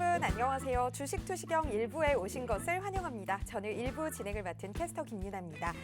여러분 안녕하세요. 주식투시경 1부에 오신 것을 환영합니다. 저는 1부 진행을 맡은 캐스터 김유나입니다.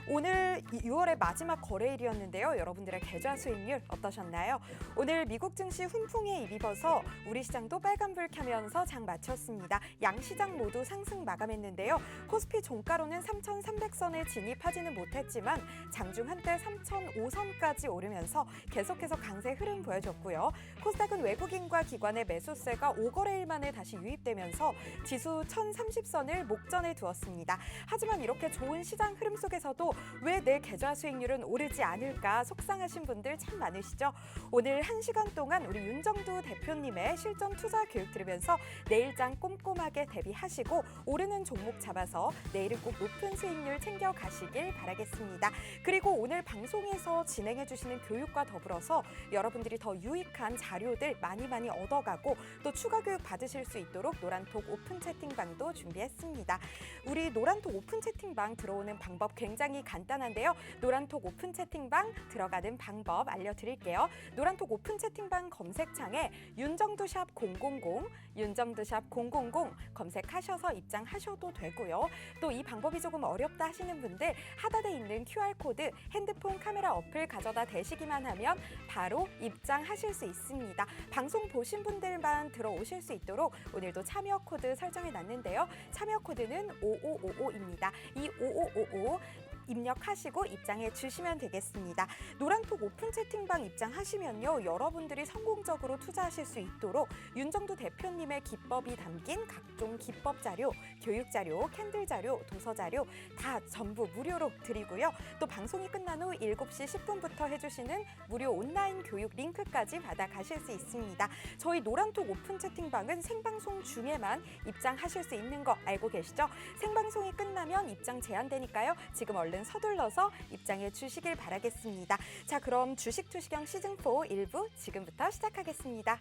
오늘 6월의 마지막 거래일이었는데요. 여러분들의 계좌 수익률 어떠셨나요? 오늘 미국 증시 훈풍에 입어서 우리 시장도 빨간불 켜면서 장 마쳤습니다. 양시장 모두 상승 마감했는데요. 코스피 종가로는 3,300선에 진입하지는 못했지만 장중 한때 3,005선까지 오르면서 계속해서 강세 흐름 보여줬고요. 코스닥은 외국인과 기관의 매수세가 5거래일 만에 다시 유입되면서 지수 1,030선을 목전에 두었습니다. 하지만 이렇게 좋은 시장 흐름 속에서도 왜 내 계좌 수익률은 오르지 않을까 속상하신 분들 참 많으시죠? 오늘 1시간 동안 우리 윤정두 대표님의 실전 투자 교육 들으면서 내일장 꼼꼼하게 대비하시고 오르는 종목 잡아서 내일은 꼭 높은 수익률 챙겨 가시길 바라겠습니다. 그리고 오늘 방송에서 진행해 주시는 교육과 더불어서 여러분들이 더 유익한 자료들 많이 얻어가고 또 추가 교육 받으실 수 있도록 노란톡 오픈 채팅방도 준비했습니다. 우리 노란톡 오픈 채팅방 들어오는 방법 굉장히 간단한데요. 노란톡 오픈 채팅방 들어가는 방법 알려드릴게요. 노란톡 오픈 채팅방 검색창에 윤정두샵 000, 윤정두샵 000 검색하셔서 입장하셔도 되고요. 또 이 방법이 조금 어렵다 하시는 분들 하단에 있는 QR코드 핸드폰 카메라 어플 가져다 대시기만 하면 바로 입장하실 수 있습니다. 방송 보신 분들만 들어오실 수 있도록 오늘도 참여 코드 설정해 놨는데요. 참여 코드는 5555입니다. 이 5555 입력하시고 입장해 주시면 되겠습니다. 노란톡 오픈 채팅방 입장하시면요. 여러분들이 성공적으로 투자하실 수 있도록 윤정두 대표님의 기법이 담긴 각종 기법 자료, 교육 자료, 캔들 자료, 도서 자료 다 전부 무료로 드리고요. 또 방송이 끝난 후 7시 10분부터 해주시는 무료 온라인 교육 링크까지 받아가실 수 있습니다. 저희 노란톡 오픈 채팅방은 생방송 중에만 입장하실 수 있는 거 알고 계시죠? 생방송이 끝나면 입장 제한되니까요. 지금 얼른 서둘러서 입장해 주시길 바라겠습니다. 자, 그럼 주식투시경 시즌4 1부 지금부터 시작하겠습니다.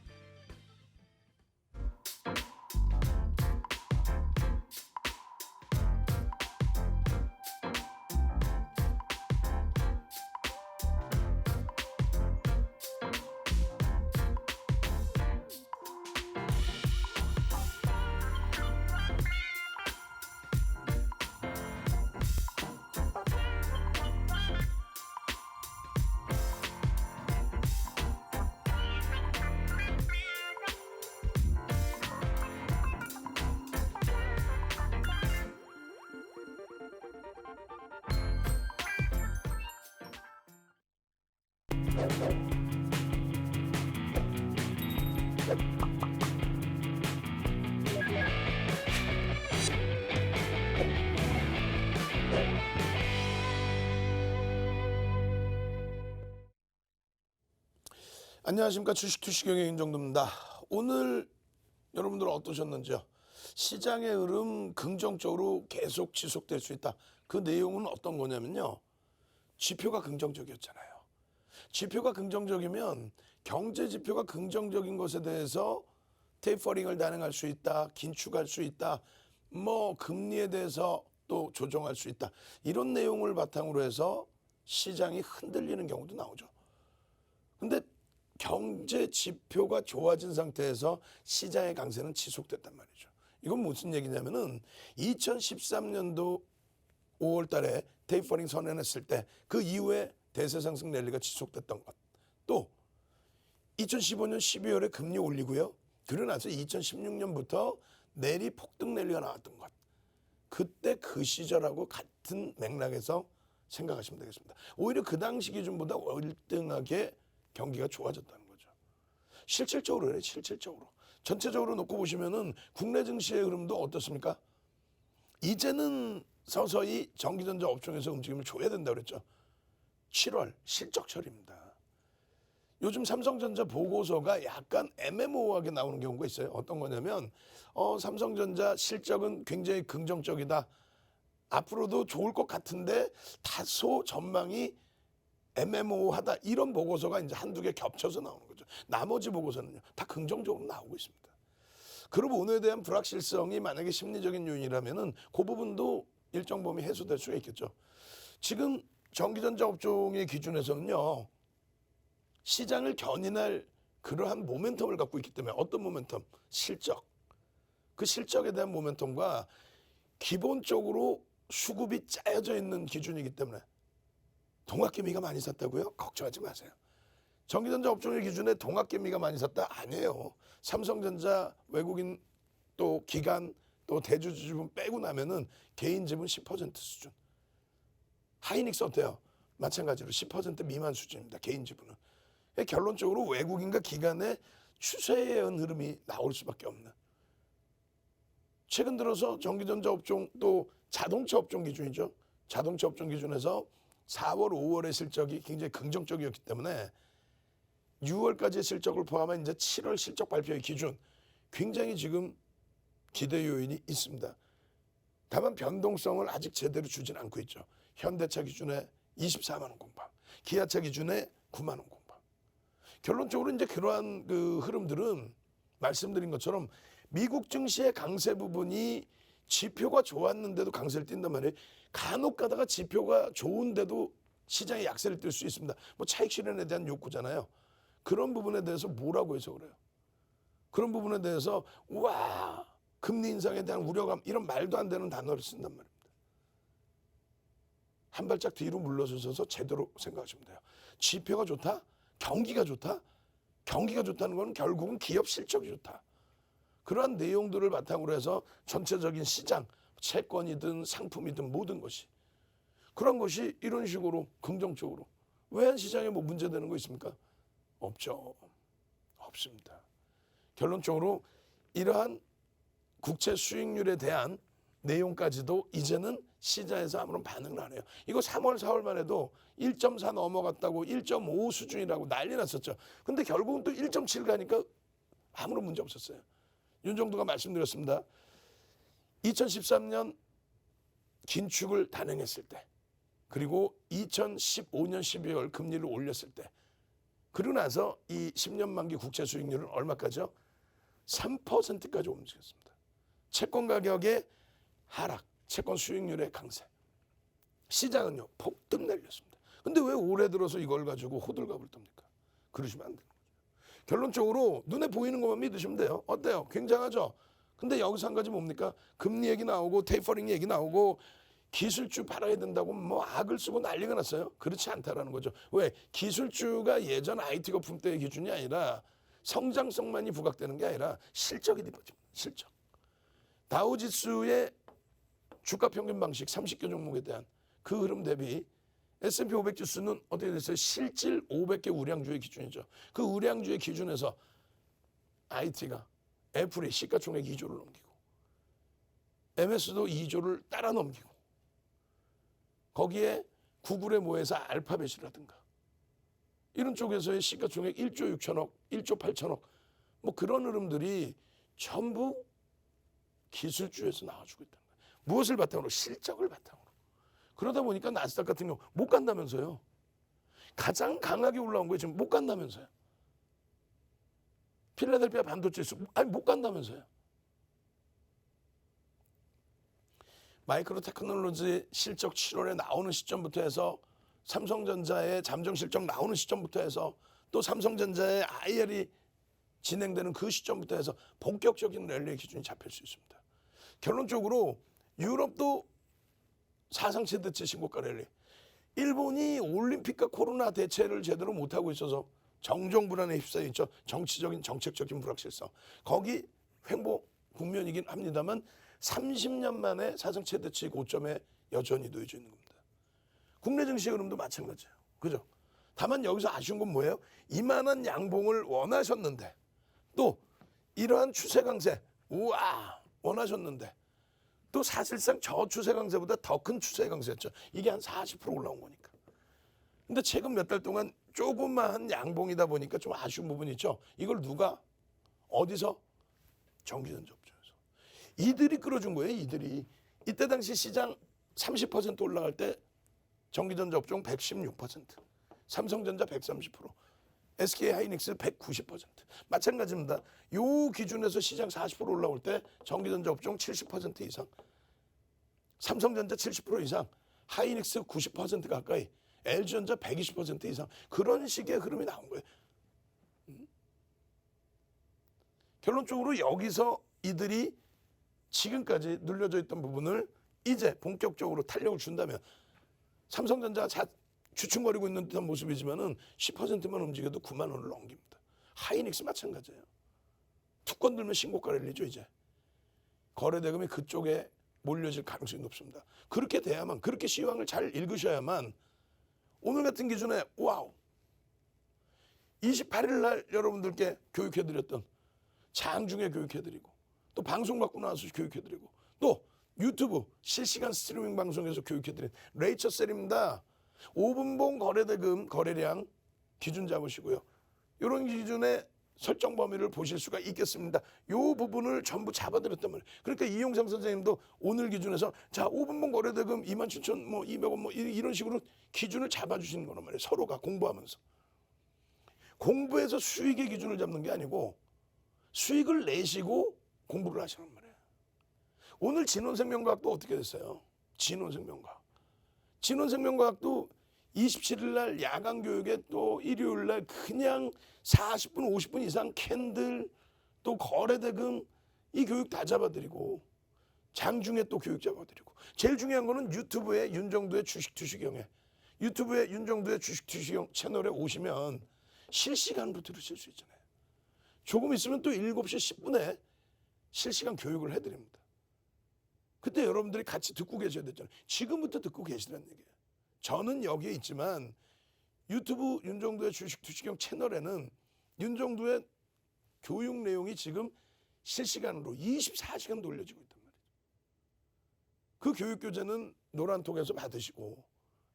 안녕하십니까. 주식투시경의 윤정두입니다. 오늘 여러분들 어떠셨는지요? 시장의 흐름 긍정적으로 계속 지속될 수 있다. 그 내용은 어떤 거냐면요. 지표가 긍정적이었잖아요. 지표가 긍정적이면 경제 지표가 긍정적인 것에 대해서 테이퍼링을 단행할 수 있다. 긴축할 수 있다. 금리에 대해서 또 조정할 수 있다. 이런 내용을 바탕으로 해서 시장이 흔들리는 경우도 나오죠. 근데 경제 지표가 좋아진 상태에서 시장의 강세는 지속됐단 말이죠. 이건 무슨 얘기냐면은 2013년도 5월 달에 테이퍼링 선언했을 때 그 이후에 대세 상승 랠리가 지속됐던 것. 또 2015년 12월에 금리 올리고요. 그러고 나서 2016년부터 내리 폭등 랠리가 나왔던 것. 그때 그 시절하고 같은 맥락에서 생각하시면 되겠습니다. 오히려 그 당시 기준보다 월등하게 경기가 좋아졌다는 거죠. 실질적으로 그래요. 실질적으로. 전체적으로 놓고 보시면은 국내 증시의 흐름도 어떻습니까? 이제는 서서히 전기전자 업종에서 움직임을 줘야 된다고 그랬죠. 7월 실적철입니다. 요즘 삼성전자 보고서가 약간 애매모호하게 나오는 경우가 있어요. 어떤 거냐면 삼성전자 실적은 굉장히 긍정적이다. 앞으로도 좋을 것 같은데 다소 전망이 애매모호하다. 이런 보고서가 이제 한두 개 겹쳐서 나오는 거죠. 나머지 보고서는요. 다 긍정적으로 나오고 있습니다. 그리고 오늘에 대한 불확실성이 만약에 심리적인 요인이라면은 그 부분도 일정 범위 해소될 수가 있겠죠. 지금 전기전자 업종의 기준에서는요. 시장을 견인할 그러한 모멘텀을 갖고 있기 때문에 어떤 모멘텀? 실적. 그 실적에 대한 모멘텀과 기본적으로 수급이 짜여져 있는 기준이기 때문에 동학개미가 많이 샀다고요? 걱정하지 마세요. 전기전자 업종의 기준에 동학개미가 많이 샀다? 아니에요. 삼성전자, 외국인 또 기관 또 대주주 지분 빼고 나면은 개인 지분 10% 수준. 하이닉스 어때요? 마찬가지로 10% 미만 수준입니다. 개인 지분은. 결론적으로 외국인과 기관의 추세에 의한 흐름이 나올 수밖에 없는. 최근 들어서 전기전자 업종 또 자동차 업종 기준이죠. 자동차 업종 기준에서 4월, 5월의 실적이 굉장히 긍정적이었기 때문에 6월까지의 실적을 포함한 이제 7월 실적 발표의 기준 굉장히 지금 기대 요인이 있습니다. 다만 변동성을 아직 제대로 주진 않고 있죠. 현대차 기준에 24만 원 공방, 기아차 기준에 9만 원 공방. 결론적으로 이제 그러한 그 흐름들은 말씀드린 것처럼 미국 증시의 강세 부분이 지표가 좋았는데도 강세를 띈단 말이에요. 간혹 가다가 지표가 좋은데도 시장에 약세를 띨 수 있습니다. 뭐 차익 실현에 대한 욕구잖아요. 그런 부분에 대해서 뭐라고 해서 그래요? 그런 부분에 대해서 와 금리 인상에 대한 우려감 이런 말도 안 되는 단어를 쓴단 말입니다. 한 발짝 뒤로 물러서서 제대로 생각하시면 돼요. 지표가 좋다? 경기가 좋다? 경기가 좋다는 건 결국은 기업 실적이 좋다. 그러한 내용들을 바탕으로 해서 전체적인 시장, 채권이든 상품이든 모든 것이 그런 것이 이런 식으로 긍정적으로 왜 시장에 뭐 문제되는 거 있습니까? 없죠. 없습니다. 결론적으로 이러한 국채 수익률에 대한 내용까지도 이제는 시장에서 아무런 반응을 안 해요. 이거 3월, 4월만 해도 1.4 넘어갔다고 1.5 수준이라고 난리 났었죠. 근데 결국은 또 1.7 가니까 아무런 문제 없었어요. 윤정두가 말씀드렸습니다. 2013년 긴축을 단행했을 때 그리고 2015년 12월 금리를 올렸을 때 그러고 나서 이 10년 만기 국채 수익률은 얼마까지요? 3%까지 움직였습니다. 채권 가격의 하락, 채권 수익률의 강세. 시장은요 폭등 날렸습니다. 근데 왜 올해 들어서 이걸 가지고 호들갑을 떱니까? 그러시면 안 되는 거죠. 결론적으로 눈에 보이는 것만 믿으시면 돼요. 어때요? 굉장하죠? 근데 여기서 한 가지 뭡니까? 금리 얘기 나오고 테이퍼링 얘기 나오고 기술주 팔아야 된다고 뭐 악을 쓰고 난리가 났어요. 그렇지 않다라는 거죠. 왜? 기술주가 예전 IT 거품 때의 기준이 아니라 성장성만이 부각되는 게 아니라 실적이 뒤집어집니다. 실적. 다우지수의 주가 평균 방식 30개 종목에 대한 그 흐름 대비 S&P 500 지수는 어떻게 됐어요? 실질 500개 우량주의 기준이죠. 그 우량주의 기준에서 IT가 애플이 시가총액 2조를 넘기고 MS도 2조를 따라 넘기고 거기에 구글의 모회사 알파벳이라든가 이런 쪽에서의 시가총액 1조 6천억, 1조 8천억 뭐 그런 흐름들이 전부 기술주에서 나와주고 있다는 거예요. 무엇을 바탕으로? 실적을 바탕으로. 그러다 보니까 나스닥 같은 경우 못 간다면서요. 가장 강하게 올라온 거예요. 지금 못 간다면서요. 필라델피아 반도체 지수 아니 못 간다면서요. 마이크로 테크놀로지 실적 7월에 나오는 시점부터 해서 삼성전자의 잠정 실적 나오는 시점부터 해서 또 삼성전자의 IR이 진행되는 그 시점부터 해서 본격적인 랠리의 기준이 잡힐 수 있습니다. 결론적으로 유럽도 사상 최대치 신고가 랠리. 일본이 올림픽과 코로나 대체를 제대로 못하고 있어서 정정 불안에 휩싸여 있죠. 정치적인 정책적인 불확실성. 거기 횡보 국면이긴 합니다만 30년 만에 사상 최대치 고점에 여전히 놓여져 있는 겁니다. 국내 증시 흐름도 마찬가지예요. 그죠? 다만 여기서 아쉬운 건 뭐예요? 이만한 양봉을 원하셨는데 또 이러한 추세 강세 우와 원하셨는데 또 사실상 저 추세 강세보다 더 큰 추세 강세였죠. 이게 한 40% 올라온 거니까. 근데 최근 몇 달 동안 조그마한 양봉이다 보니까 좀 아쉬운 부분이 있죠. 이걸 누가 어디서? 전기전자 업종에서. 이들이 끌어준 거예요. 이들이. 이때 당시 시장 30% 올라갈 때 전기전자 업종 116%, 삼성전자 130%, SK하이닉스 190%. 마찬가지입니다. 요 기준에서 시장 40% 올라올 때 전기전자 업종 70% 이상, 삼성전자 70% 이상, 하이닉스 90% 가까이, LG전자 120% 이상 그런 식의 흐름이 나온 거예요. 결론적으로 여기서 이들이 지금까지 눌려져 있던 부분을 이제 본격적으로 탄력을 준다면 삼성전자 주춤거리고 있는 듯한 모습이지만은 10%만 움직여도 9만 원을 넘깁니다. 하이닉스 마찬가지예요. 투건 들면 신고가 랠리죠. 이제 거래 대금이 그쪽에 몰려질 가능성이 높습니다. 그렇게 돼야만, 그렇게 시황을 잘 읽으셔야만 오늘 같은 기준에 와우 28일 날 여러분들께 교육해드렸던 장중에 교육해드리고 또 방송 갖고 나와서 교육해드리고 또 유튜브 실시간 스트리밍 방송에서 교육해드린 레이처 셀입니다. 5분봉 거래대금 거래량 기준 잡으시고요. 이런 기준의 설정 범위를 보실 수가 있겠습니다. 이 부분을 전부 잡아드렸단 말이에요. 그러니까 이용상 선생님도 오늘 기준에서 자 5분봉 거래대금 27,200원 이런 식으로 기준을 잡아주시는 거란 말이에요. 서로가 공부하면서. 공부해서 수익의 기준을 잡는 게 아니고 수익을 내시고 공부를 하시란 말이에요. 오늘 진원생명과학도 어떻게 됐어요? 진원생명과학. 진원생명과학도 27일 날 야간 교육에 또 일요일 날 그냥 40분 50분 이상 캔들 또 거래대금 이 교육 다 잡아드리고 장중에 또 교육 잡아드리고 제일 중요한 거는 유튜브에 윤정두의 주식투시경에 유튜브에 윤정두의 주식투시경 채널에 오시면 실시간으로 들으실 수 있잖아요. 조금 있으면 또 7시 10분에 실시간 교육을 해드립니다. 그때 여러분들이 같이 듣고 계셔야 되잖아요. 지금부터 듣고 계시라는 얘기예요. 저는 여기에 있지만 유튜브 윤정두의 주식투시경 채널에는 윤정두의 교육 내용이 지금 실시간으로 24시간 돌려지고 있단 말이죠. 그 교육 교재는 노란톡에서 받으시고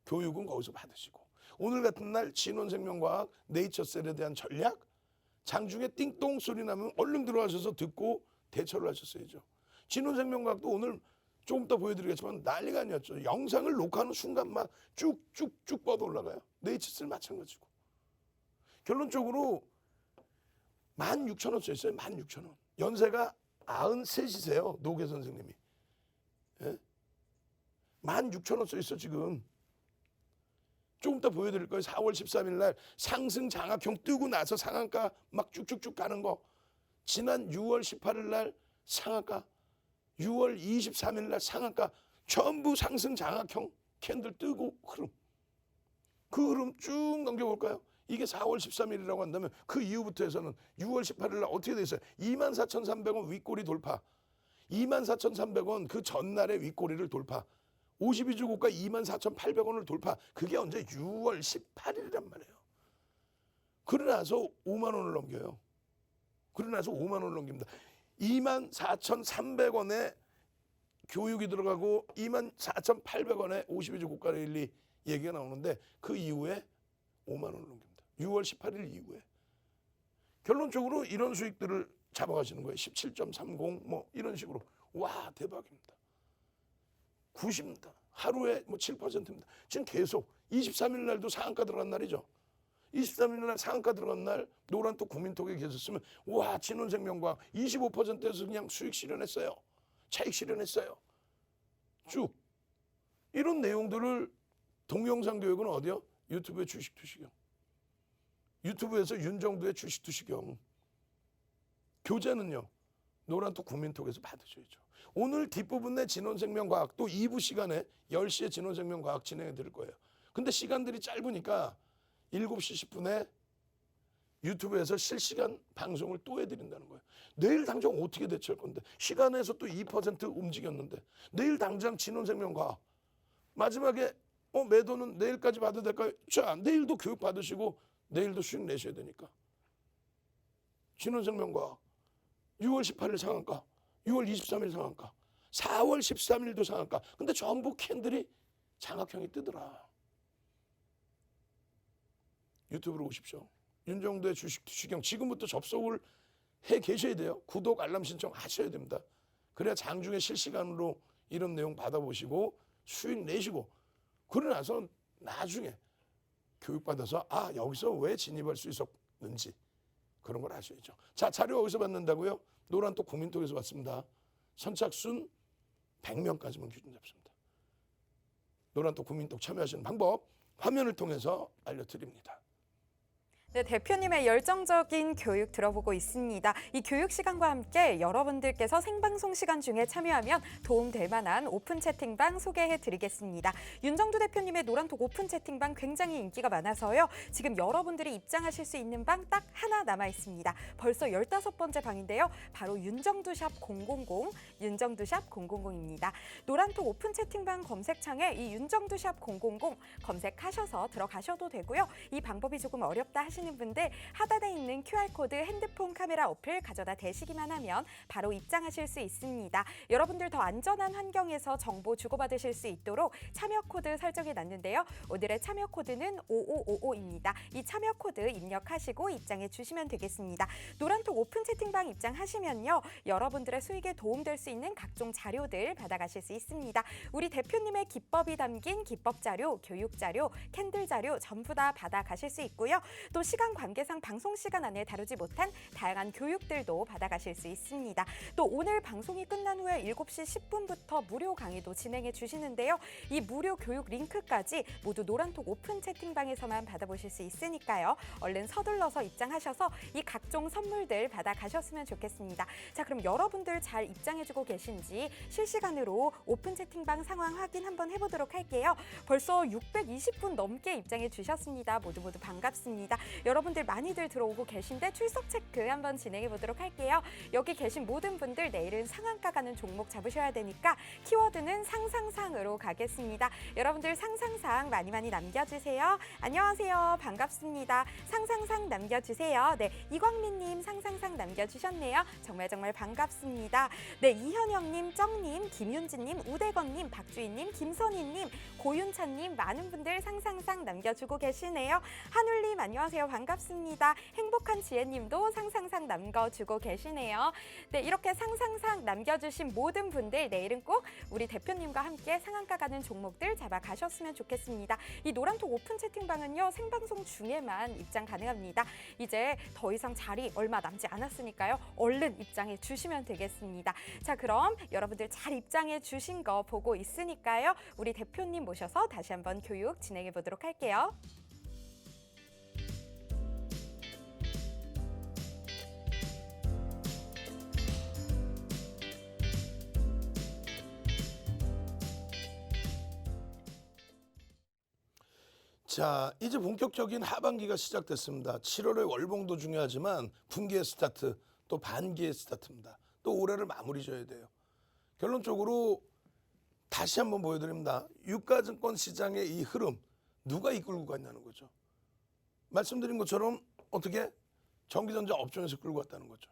교육은 거기서 받으시고 오늘 같은 날 진원생명과학 네이처셀에 대한 전략 장중에 띵동 소리 나면 얼른 들어가셔서 듣고 대처를 하셨어야죠. 진원생명과학도 오늘 조금 더 보여드리겠지만 난리가 아니었죠. 영상을 녹화하는 순간 막 쭉쭉쭉 뻗어 올라가요. 네이처셀 마찬가지고. 결론적으로 16,000원 써 있어요. 16,000원. 연세가 93이세요. 노계 선생님이. 예? 16,000원 써 있어 지금. 조금 더 보여드릴 거예요. 4월 13일 날 상승 장악형 뜨고 나서 상한가 막 쭉쭉쭉 가는 거. 지난 6월 18일 날 상한가. 6월 23일 날 상한가. 전부 상승 장악형 캔들 뜨고 흐름. 그 흐름 쭉 넘겨볼까요? 이게 4월 13일이라고 한다면 그 이후부터 해서는 6월 18일 날 어떻게 돼 있어요? 24,300원 윗꼬리 돌파. 24,300원 그 전날의 윗꼬리를 돌파. 52주 고가 24,800원을 돌파. 그게 언제 6월 18일이란 말이에요. 그러나서 5만 원을 넘겨요. 그러나서 5만 원을 넘깁니다. 24,300원에 교육이 들어가고 24,800원에 52주 고가 랠리 얘기가 나오는데 그 이후에 5만 원을 넘깁니다. 6월 18일 이후에. 결론적으로 이런 수익들을 잡아가시는 거예요. 17.30 뭐 이런 식으로. 와 대박입니다. 90입니다. 하루에 뭐 7%입니다. 지금 계속 23일 날도 상한가 들어간 날이죠. 23일 날 상한가 들어간 날 노란톡 국민톡에 계셨으면 와 진원생명과학 25%에서 그냥 수익 실현했어요. 차익 실현했어요. 쭉 이런 내용들을 동영상 교육은 어디요? 유튜브의 주식투시경. 유튜브에서 윤정두의 주식투시경. 교재는요. 노란톡 국민톡에서 받으셔야죠. 오늘 뒷부분에 진원생명과학 또 2부 시간에 10시에 진원생명과학 진행해 드릴 거예요. 근데 시간들이 짧으니까 7시 10분에 유튜브에서 실시간 방송을 또 해드린다는 거예요. 내일 당장 어떻게 대처할 건데 시간에서 또 2% 움직였는데 내일 당장 진원생명과학 마지막에 매도는 내일까지 받아도 될까요? 자 내일도 교육 받으시고 내일도 수익 내셔야 되니까 진원생명과학 6월 18일 상한가 6월 23일 상한가 4월 13일도 상한가 근데 전부 캔들이 장악형이 뜨더라. 유튜브로 오십시오. 윤정두의 주식투시경 지금부터 접속을 해 계셔야 돼요. 구독 알람 신청 하셔야 됩니다. 그래야 장중에 실시간으로 이런 내용 받아보시고 수익 내시고 그러고 나서 나중에 교육받아서 여기서 왜 진입할 수 있었는지 그런 걸 아셔야죠. 자 자료 어디서 받는다고요? 노란톡 국민톡에서 받습니다. 선착순 100명까지만 기준 잡습니다. 노란톡 국민톡 참여하시는 방법 화면을 통해서 알려드립니다. 네, 대표님의 열정적인 교육 들어보고 있습니다. 이 교육 시간과 함께 여러분들께서 생방송 시간 중에 참여하면 도움될 만한 오픈 채팅방 소개해 드리겠습니다. 윤정두 대표님의 노란톡 오픈 채팅방 굉장히 인기가 많아서요. 지금 여러분들이 입장하실 수 있는 방 딱 하나 남아 있습니다. 벌써 15번째 방인데요. 바로 윤정두샵 000, 윤정두샵 000입니다. 노란톡 오픈 채팅방 검색창에 이 윤정두샵 000 검색하셔서 들어가셔도 되고요. 이 방법이 조금 어렵다 하시는 분들 하단에 있는 QR코드 핸드폰 카메라 어플 가져다 대시기만 하면 바로 입장하실 수 있습니다. 여러분들 더 안전한 환경에서 정보 주고받으실 수 있도록 참여 코드 설정해 놨는데요. 오늘의 참여 코드는 5555입니다. 이 참여 코드 입력하시고 입장해 주시면 되겠습니다. 노란톡 오픈 채팅방 입장하시면요. 여러분들의 수익에 도움될 수 있는 각종 자료들 받아가실 수 있습니다. 우리 대표님의 기법이 담긴 기법 자료, 교육 자료, 캔들 자료 전부 다 받아가실 수 있고요. 또 시간 관계상 방송 시간 안에 다루지 못한 다양한 교육들도 받아가실 수 있습니다. 또 오늘 방송이 끝난 후에 7시 10분부터 무료 강의도 진행해 주시는데요. 이 무료 교육 링크까지 모두 노란톡 오픈 채팅방에서만 받아보실 수 있으니까요. 얼른 서둘러서 입장하셔서 이 각종 선물들 받아가셨으면 좋겠습니다. 자, 그럼 여러분들 잘 입장해주고 계신지 실시간으로 오픈 채팅방 상황 확인 한번 해보도록 할게요. 벌써 620분 넘게 입장해 주셨습니다. 모두 반갑습니다. 여러분들 많이들 들어오고 계신데 출석 체크 한번 진행해 보도록 할게요. 여기 계신 모든 분들 내일은 상한가 가는 종목 잡으셔야 되니까 키워드는 상상상으로 가겠습니다. 여러분들 상상상 많이 남겨주세요. 안녕하세요. 반갑습니다. 상상상 남겨주세요. 네, 이광민님 상상상 남겨주셨네요. 정말 반갑습니다. 네, 이현영님, 정님, 김윤진님, 우대건님, 박주희님, 김선희님, 고윤찬님 많은 분들 상상상 남겨주고 계시네요. 한울님 안녕하세요. 반갑습니다. 행복한 지혜님도 상상상 남겨주고 계시네요. 네, 이렇게 상상상 남겨주신 모든 분들 내일은 꼭 우리 대표님과 함께 상한가 가는 종목들 잡아가셨으면 좋겠습니다. 이 노란톡 오픈 채팅방은요. 생방송 중에만 입장 가능합니다. 이제 더 이상 자리 얼마 남지 않았으니까요. 얼른 입장해 주시면 되겠습니다. 자, 그럼 여러분들 잘 입장해 주신 거 보고 있으니까요. 우리 대표님 모셔서 다시 한번 교육 진행해 보도록 할게요. 자, 이제 본격적인 하반기가 시작됐습니다. 7월의 월봉도 중요하지만 분기의 스타트, 또 반기의 스타트입니다. 또 올해를 마무리 져야 돼요. 결론적으로 다시 한번 보여드립니다. 유가증권 시장의 이 흐름 누가 이끌고 갔냐는 거죠. 말씀드린 것처럼 어떻게 전기전자 업종에서 끌고 갔다는 거죠.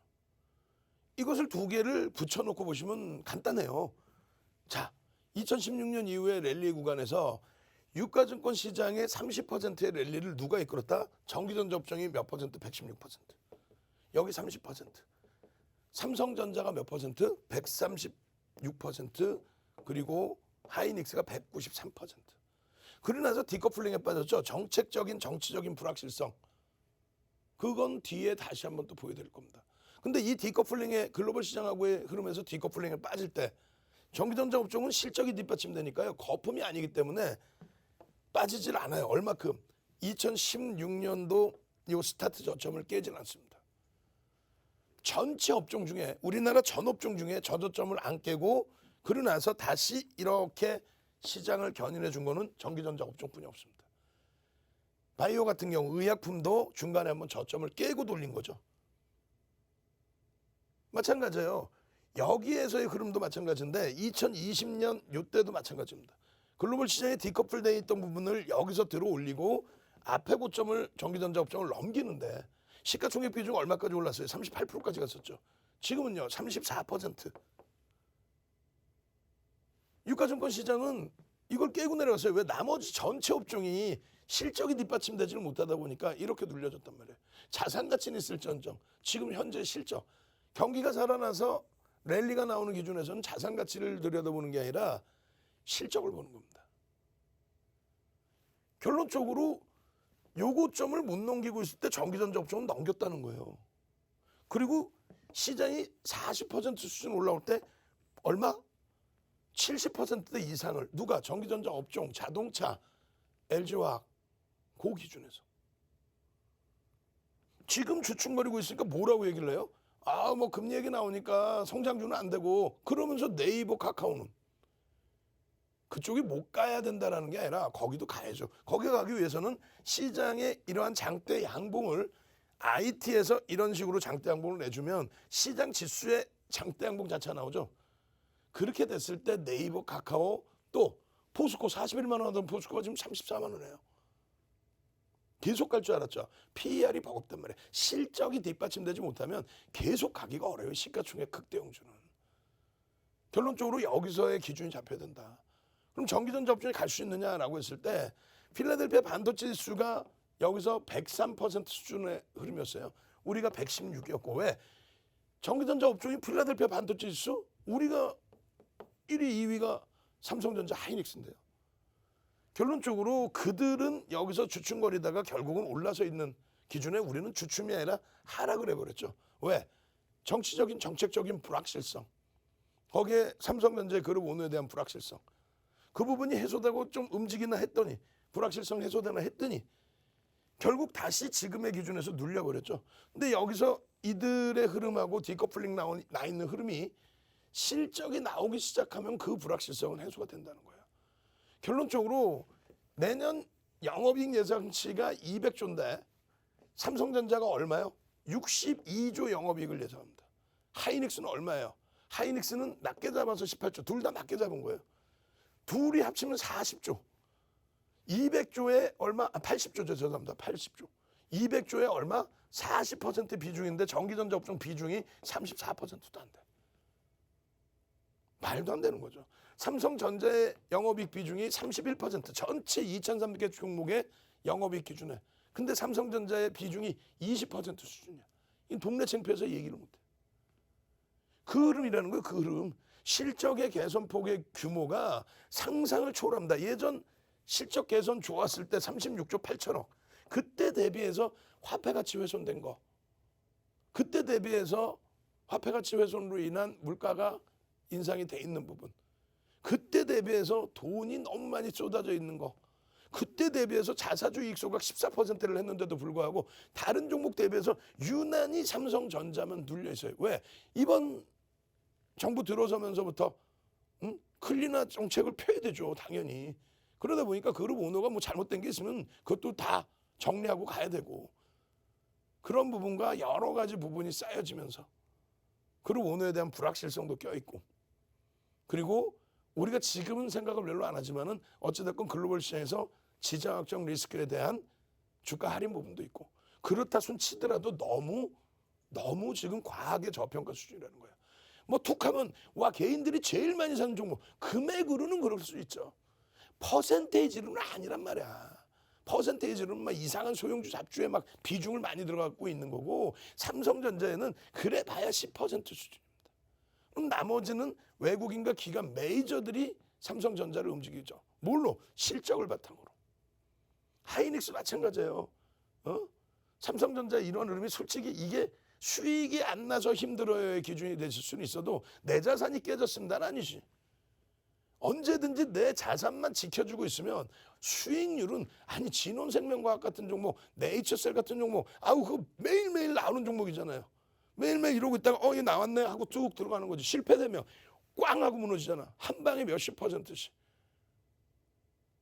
이것을 두 개를 붙여놓고 보시면 간단해요. 자, 2016년 이후에 랠리 구간에서 유가증권 시장의 30%의 랠리를 누가 이끌었다? 전기전자 업종이 몇 퍼센트? 116%. 여기 30%. 삼성전자가 몇 퍼센트? 136%. 그리고 하이닉스가 193%. 그러고 나서 디커플링에 빠졌죠. 정책적인 정치적인 불확실성. 그건 뒤에 다시 한번 또 보여드릴 겁니다. 근데 이 디커플링의 글로벌 시장하고의 흐름에서 디커플링에 빠질 때 전기전자 업종은 실적이 뒷받침되니까요. 거품이 아니기 때문에 빠지질 않아요. 얼마큼? 2016년도 이 스타트 저점을 깨진 않습니다. 전체 업종 중에 우리나라 전 업종 중에 저저점을 안 깨고 그러고 나서 다시 이렇게 시장을 견인해 준 거는 전기전자 업종뿐이 없습니다. 바이오 같은 경우 의약품도 중간에 한번 저점을 깨고 돌린 거죠. 마찬가지예요. 여기에서의 흐름도 마찬가지인데 2020년 이때도 마찬가지입니다. 글로벌 시장에 디커플되어 있던 부분을 여기서 들어 올리고 앞에 고점을 전기전자 업종을 넘기는데 시가총액 비중 얼마까지 올랐어요? 38%까지 갔었죠. 지금은요 34%. 유가증권 시장은 이걸 깨고 내려갔어요. 왜? 나머지 전체 업종이 실적이 뒷받침되지를 못하다 보니까 이렇게 눌려졌단 말이에요. 자산 가치는 있을지언정 지금 현재 실적 경기가 살아나서 랠리가 나오는 기준에서는 자산 가치를 들여다보는 게 아니라 실적을 보는 겁니다. 결론적으로 요 고점을 못 넘기고 있을 때 전기전자 업종은 넘겼다는 거예요. 그리고 시장이 40% 수준 올라올 때 얼마? 70% 이상을 누가? 전기전자 업종, 자동차, LG화학 그 기준에서. 지금 주춤거리고 있으니까 뭐라고 얘기를 해요? 아, 뭐 금리 얘기 나오니까 성장주는 안 되고, 그러면서 네이버 카카오는 그쪽이 못 가야 된다라는 게 아니라 거기도 가야죠. 거기 가기 위해서는 시장의 이러한 장대 양봉을 IT에서 이런 식으로 장대 양봉을 내주면 시장 지수의 장대 양봉 자체가 나오죠. 그렇게 됐을 때 네이버, 카카오, 또 포스코 41만 원 하던 포스코가 지금 34만 원이에요. 계속 갈 줄 알았죠. PER이 버겁단 말이에요. 실적이 뒷받침되지 못하면 계속 가기가 어려워요. 시가총액 극대형주는. 결론적으로 여기서의 기준이 잡혀야 된다. 그럼 전기전자 업종에 갈 수 있느냐라고 했을 때 필라델피아 반도체 지수가 여기서 103% 수준의 흐름이었어요. 우리가 116이었고 왜? 전기전자 업종이 필라델피아 반도체 지수 우리가 1위, 2위가 삼성전자, 하이닉스인데요. 결론적으로 그들은 여기서 주춤거리다가 결국은 올라서 있는 기준에 우리는 주춤이 아니라 하락을 해버렸죠. 왜? 정치적인 정책적인 불확실성. 거기에 삼성전자의 그룹 오너에 대한 불확실성. 그 부분이 해소되고 좀 움직이나 했더니 불확실성 해소되나 했더니 결국 다시 지금의 기준에서 눌려버렸죠. 근데 여기서 이들의 흐름하고 디커플링 나 있는 흐름이 실적이 나오기 시작하면 그 불확실성은 해소가 된다는 거예요. 결론적으로 내년 영업이익 예상치가 200조인데 삼성전자가 얼마요? 62조 영업이익을 예상합니다. 하이닉스는 얼마예요? 하이닉스는 낮게 잡아서 18조. 둘 다 낮게 잡은 거예요. 둘이 합치면 40조. 200조에 얼마? 80조죠. 죄송합니다. 80조. 200조에 얼마? 40% 비중인데 전기전자 업종 비중이 34%도 안 돼. 말도 안 되는 거죠. 삼성전자의 영업이익 비중이 31%. 전체 2,300개 종목의 영업이익 기준에. 근데 삼성전자의 비중이 20% 수준이야. 이 동네 창피해서 얘기를 못해. 그 흐름이라는 거예요. 그 흐름. 실적의 개선폭의 규모가 상상을 초월합니다. 예전 실적 개선 좋았을 때 36조 8천억. 그때 대비해서 화폐가치 훼손된 거. 그때 대비해서 화폐가치 훼손으로 인한 물가가 인상이 돼 있는 부분. 그때 대비해서 돈이 너무 많이 쏟아져 있는 거. 그때 대비해서 자사주 이익 소각 14%를 했는데도 불구하고 다른 종목 대비해서 유난히 삼성전자만 눌려 있어요. 왜? 이번 정부 들어서면서부터 클리나 정책을 펴야 되죠. 당연히. 그러다 보니까 그룹 오너가 뭐 잘못된 게 있으면 그것도 다 정리하고 가야 되고 그런 부분과 여러 가지 부분이 쌓여지면서 그룹 오너에 대한 불확실성도 껴있고 그리고 우리가 지금은 생각을 별로 안 하지만은 어찌됐건 글로벌 시장에서 지정학적 리스크에 대한 주가 할인 부분도 있고 그렇다 손 치더라도 너무 지금 과하게 저평가 수준이라는 거예요. 뭐 툭하면 와 개인들이 제일 많이 사는 종목 금액으로는 그럴 수 있죠. 퍼센테이지로는 아니란 말이야. 퍼센테이지로는 막 이상한 소형주 잡주에 막 비중을 많이 들어가고 있는 거고 삼성전자에는 그래 봐야 10% 수준입니다. 그럼 나머지는 외국인과 기관 메이저들이 삼성전자를 움직이죠. 뭘로? 실적을 바탕으로. 하이닉스 마찬가지예요. 삼성전자 이런 흐름이 솔직히 이게 수익이 안 나서 힘들어요의 기준이 됐을 수는 있어도 내 자산이 깨졌습니다는 아니지. 언제든지 내 자산만 지켜주고 있으면 수익률은 아니 진원생명과학 같은 종목, 네이처셀 같은 종목 아우 그거 매일매일 나오는 종목이잖아요. 매일매일 이러고 있다가 얘 나왔네 하고 쭉 들어가는 거지. 실패되면 꽝 하고 무너지잖아. 한 방에 몇십 %씩.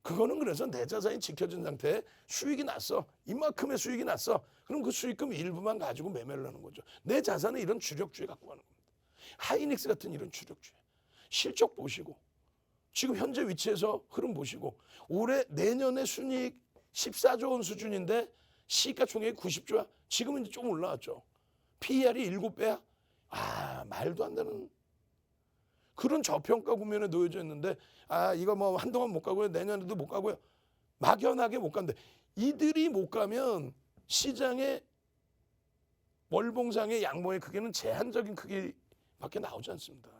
그거는 그래서 내 자산이 지켜진 상태에 수익이 났어. 이만큼의 수익이 났어. 그럼 그 수익금 일부만 가지고 매매를 하는 거죠. 내 자산은 이런 주력주에 갖고 가는 겁니다. 하이닉스 같은 이런 주력주에. 실적 보시고 지금 현재 위치에서 흐름 보시고 올해 내년에 순이익 14조 원 수준인데 시가총액이 90조야. 지금은 이제 좀 올라왔죠. PER이 7배야? 아 말도 안 되는 그런 저평가 국면에 놓여져 있는데 아 이거 뭐 한동안 못 가고요. 내년에도 못 가고요. 막연하게 못 간대. 이들이 못 가면 시장의 월봉상의 양봉의 크기는 제한적인 크기밖에 나오지 않습니다.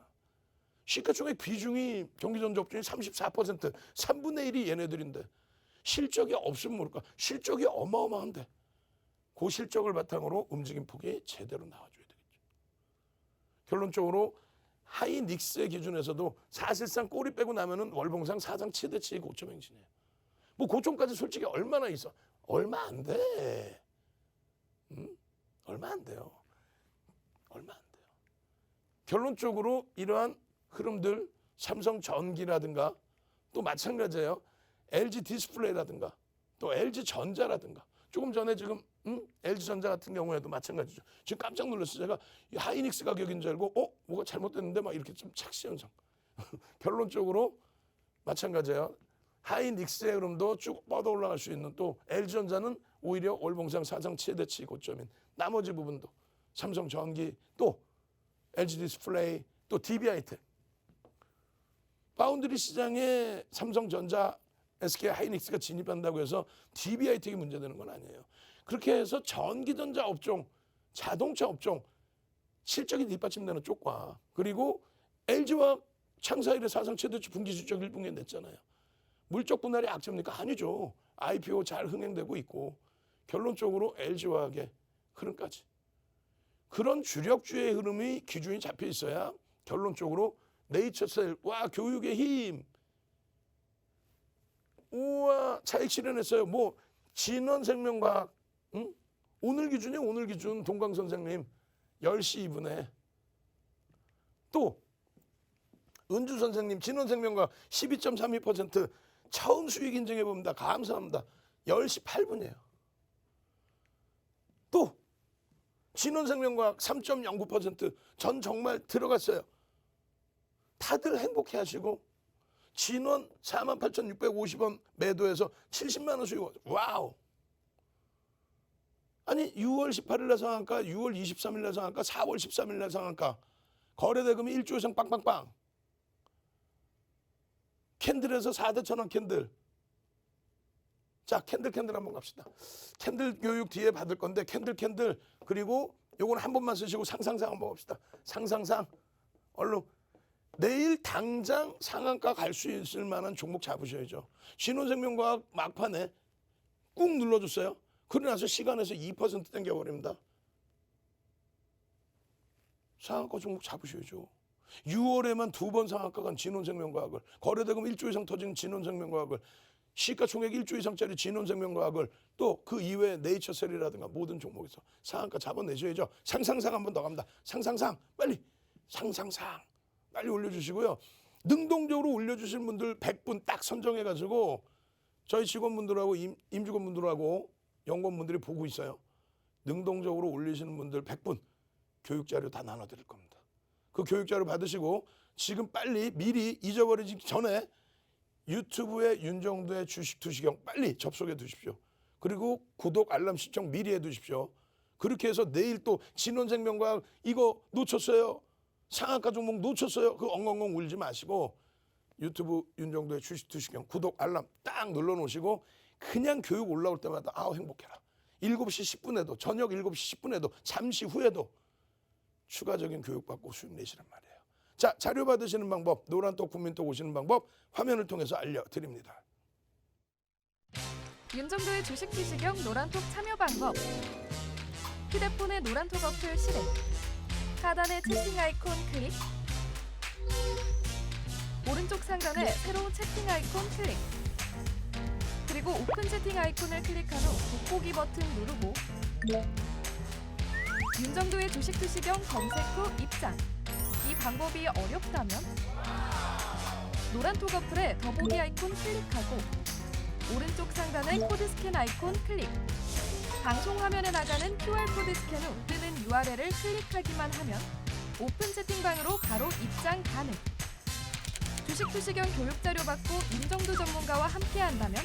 시가총액 비중이 전기전자 업종이 34%, 3분의 1이 얘네들인데 실적이 없으면 모를까. 실적이 어마어마한데 그 실적을 바탕으로 움직임 폭이 제대로 나와줘야 되겠죠. 결론적으로 하이닉스의 기준에서도 사실상 꼬리 빼고 나면은 월봉상 사상 최대치의 고점 행진이에요. 뭐 고점까지 솔직히 얼마나 있어? 얼마 안 돼. 얼마 안 돼요. 얼마 안 돼요. 결론적으로 이러한 흐름들 삼성전기라든가 또 마찬가지예요. LG 디스플레이라든가 또 LG전자라든가 조금 전에 지금 LG전자 같은 경우에도 마찬가지죠. 지금 깜짝 놀랐어요. 제가 이 하이닉스 가격인 줄 알고 뭐가 잘못됐는데 막 이렇게 좀 착시 현상. 결론적으로 마찬가지예요. 하이닉스의 흐름도 쭉 뻗어 올라갈 수 있는 또 LG전자는 오히려 월봉상 사상 최대치 고점인 나머지 부분도 삼성전기 또 LG 디스플레이 또 DB하이텍 파운드리 시장에 삼성전자 SK 하이닉스가 진입한다고 해서 DB하이텍이 문제되는 건 아니에요. 그렇게 해서 전기전자 업종, 자동차 업종 실적이 뒷받침되는 쪽과 그리고 LG와 창사일의 사상 최대치 분기 실적 1분기에 냈잖아요. 물적 분할이 악재입니까? 아니죠. IPO 잘 흥행되고 있고 결론적으로 LG화학의 흐름까지. 그런 주력주의 흐름이 기준이 잡혀 있어야 결론적으로 네이처셀과 교육의 힘. 우와 차익 실현했어요. 뭐 진원생명과학 오늘 기준이 오늘 기준 동강 선생님 10시 2분에 또 은주 선생님 진원생명과학 12.32% 처음 수익 인증해 봅니다. 감사합니다. 10시 8분이에요. 또 진원생명과학 3.09% 전 정말 들어갔어요. 다들 행복해 하시고 진원 48,650원 매도해서 70만 원 수익. 와우. 아니 6월 18일 날 상한가, 6월 23일 날 상한가, 4월 13일 날 상한가. 거래 대금이 1조 이상 빵빵빵. 캔들에서 4대 1,000원 캔들. 자, 캔들 한번 갑시다. 캔들 교육 뒤에 받을 건데 캔들 그리고 요거는 한 번만 쓰시고 상상상 한번 봅시다. 상상상 얼른 내일 당장 상한가 갈 수 있을 만한 종목 잡으셔야죠. 신혼생명과학 막판에 꾹 눌러줬어요. 그러고 나서 시간에서 2% 땡겨버립니다. 상한가 종목 잡으셔야죠. 6월에만 2번 상한가 간 진원생명과학을 거래대금 1조 이상 터진 진원생명과학을 시가총액 1조 이상짜리 진원생명과학을 또 그 이외에 네이처셀이라든가 모든 종목에서 상한가 잡아내셔야죠. 상상상 한 번 더 갑니다. 상상상 빨리 상상상 빨리 올려주시고요. 능동적으로 올려주신 분들 100분 딱 선정해가지고 저희 직원분들하고 임직원분들하고 연구원분들이 보고 있어요. 능동적으로 올리시는 분들 100분 교육자료 다 나눠드릴 겁니다. 그 교육자료 받으시고 지금 빨리 미리 잊어버리기 전에 유튜브에 윤정도의 주식 투시경 빨리 접속해 두십시오. 그리고 구독 알람 신청 미리 해 두십시오. 그렇게 해서 내일 또 진원생명과학 이거 놓쳤어요. 상한가 종목 놓쳤어요. 그 엉엉엉 울지 마시고 유튜브 윤정도의 주식 투시경 구독 알람 딱 눌러 놓으시고 그냥 교육 올라올 때마다 아우 행복해라. 7시 10분에도 저녁 7시 10분에도 잠시 후에도 추가적인 교육받고 수익 내시란 말이에요. 자, 자료 받으시는 방법, 노란톡 국민톡 오시는 방법 화면을 통해서 알려드립니다. 윤정도의 주식 투시경 노란톡 참여 방법. 휴대폰의 노란톡 어플 실행. 하단의 채팅 아이콘 클릭. 오른쪽 상단에 새로운 채팅 아이콘 클릭. 그리고 오픈 채팅 아이콘을 클릭한 후 돋보기 버튼 누르고 윤정도의 주식 투시경 검색 후 입장. 이 방법이 어렵다면 노란톡 어플에 더보기 아이콘 클릭하고 오른쪽 상단의 코드 스캔 아이콘 클릭. 방송 화면에 나가는 QR코드 스캔 후 뜨는 URL을 클릭하기만 하면 오픈 채팅방으로 바로 입장 가능. 주식 투시경 교육 자료 받고 윤정도 전문가와 함께 한다면